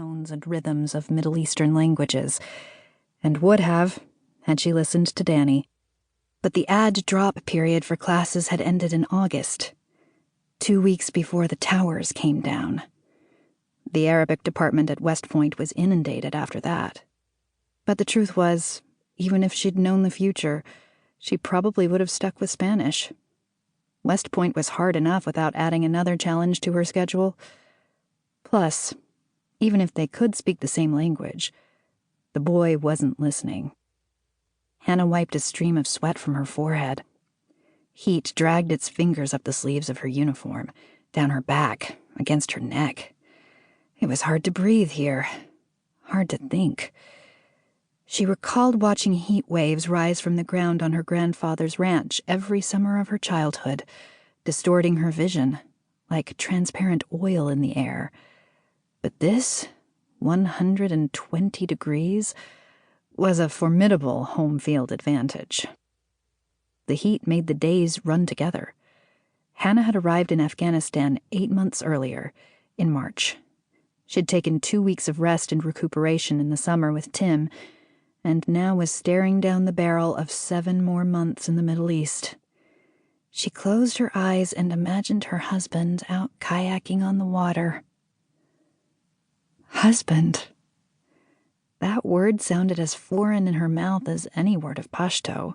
tones and rhythms of Middle Eastern languages, and would have, had she listened to Dani. But the add-drop period for classes had ended in August, 2 weeks before the towers came down. The Arabic department at West Point was inundated after that. But the truth was, even if she'd known the future, she probably would have stuck with Spanish. West Point was hard enough without adding another challenge to her schedule. Plus, even if they could speak the same language, the boy wasn't listening. Hannah wiped a stream of sweat from her forehead. Heat dragged its fingers up the sleeves of her uniform, down her back, against her neck. It was hard to breathe here, hard to think. She recalled watching heat waves rise from the ground on her grandfather's ranch every summer of her childhood, distorting her vision, like transparent oil in the air. But this, 120 degrees, was a formidable home field advantage. The heat made the days run together. Hannah had arrived in Afghanistan 8 months earlier, in March. She'd taken 2 weeks of rest and recuperation in the summer with Tim, and now was staring down the barrel of 7 more months in the Middle East. She closed her eyes and imagined her husband out kayaking on the water. Husband. That word sounded as foreign in her mouth as any word of Pashto.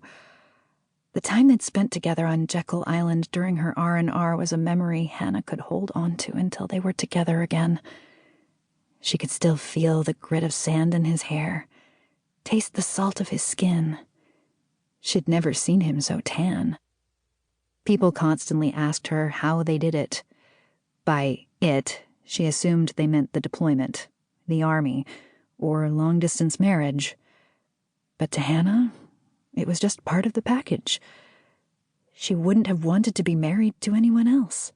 The time they'd spent together on Jekyll Island during her R&R was a memory Hannah could hold on to until they were together again. She could still feel the grit of sand in his hair, taste the salt of his skin. She'd never seen him so tan. People constantly asked her how they did it. By it, she assumed they meant the deployment, the army, or long-distance marriage. But to Hannah, it was just part of the package. She wouldn't have wanted to be married to anyone else.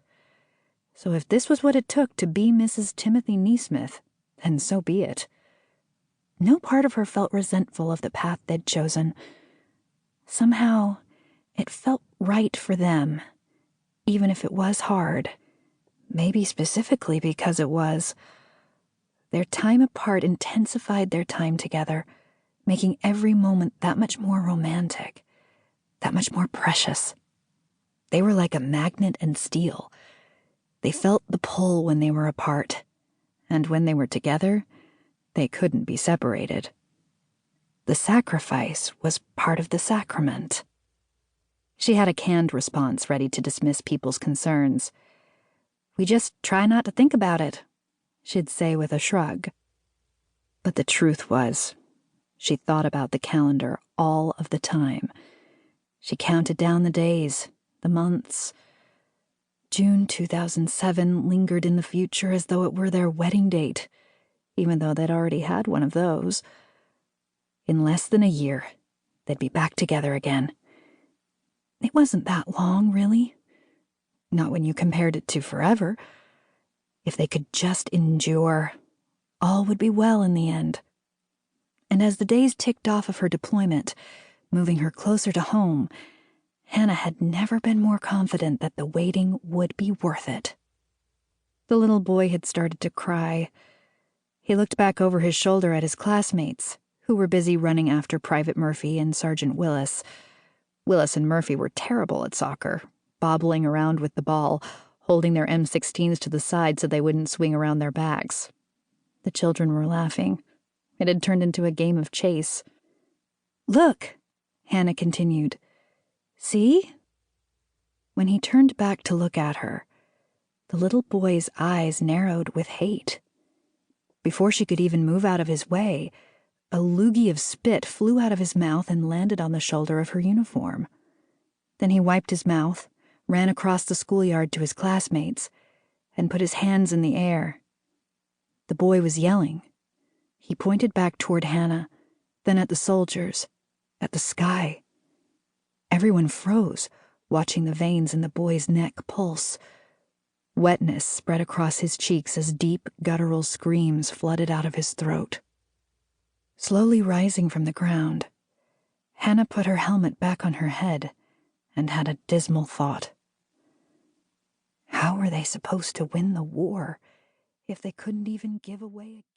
So if this was what it took to be Mrs. Timothy Neesmith, then so be it. No part of her felt resentful of the path they'd chosen. Somehow, it felt right for them, even if it was hard. Maybe specifically because it was. Their time apart intensified their time together, making every moment that much more romantic, that much more precious. They were like a magnet and steel. They felt the pull when they were apart, and when they were together, they couldn't be separated. The sacrifice was part of the sacrament. She had a canned response ready to dismiss people's concerns. "We just try not to think about it," she'd say with a shrug. But the truth was, she thought about the calendar all of the time. She counted down the days, the months. June 2007 lingered in the future as though it were their wedding date, even though they'd already had one of those. In less than a year, they'd be back together again. It wasn't that long, really. Not when you compared it to forever. If they could just endure, all would be well in the end. And as the days ticked off of her deployment, moving her closer to home, Hannah had never been more confident that the waiting would be worth it. The little boy had started to cry. He looked back over his shoulder at his classmates, who were busy running after Private Murphy and Sergeant Willis. Willis and Murphy were terrible at soccer, bobbling around with the ball, holding their M16s to the side so they wouldn't swing around their backs. The children were laughing. It had turned into a game of chase. "Look," Hannah continued. "See?" When he turned back to look at her, the little boy's eyes narrowed with hate. Before she could even move out of his way, a loogie of spit flew out of his mouth and landed on the shoulder of her uniform. Then he wiped his mouth, ran across the schoolyard to his classmates, and put his hands in the air. The boy was yelling. He pointed back toward Hannah, then at the soldiers, at the sky. Everyone froze, watching the veins in the boy's neck pulse. Wetness spread across his cheeks as deep, guttural screams flooded out of his throat. Slowly rising from the ground, Hannah put her helmet back on her head and had a dismal thought. How were they supposed to win the war if they couldn't even give away a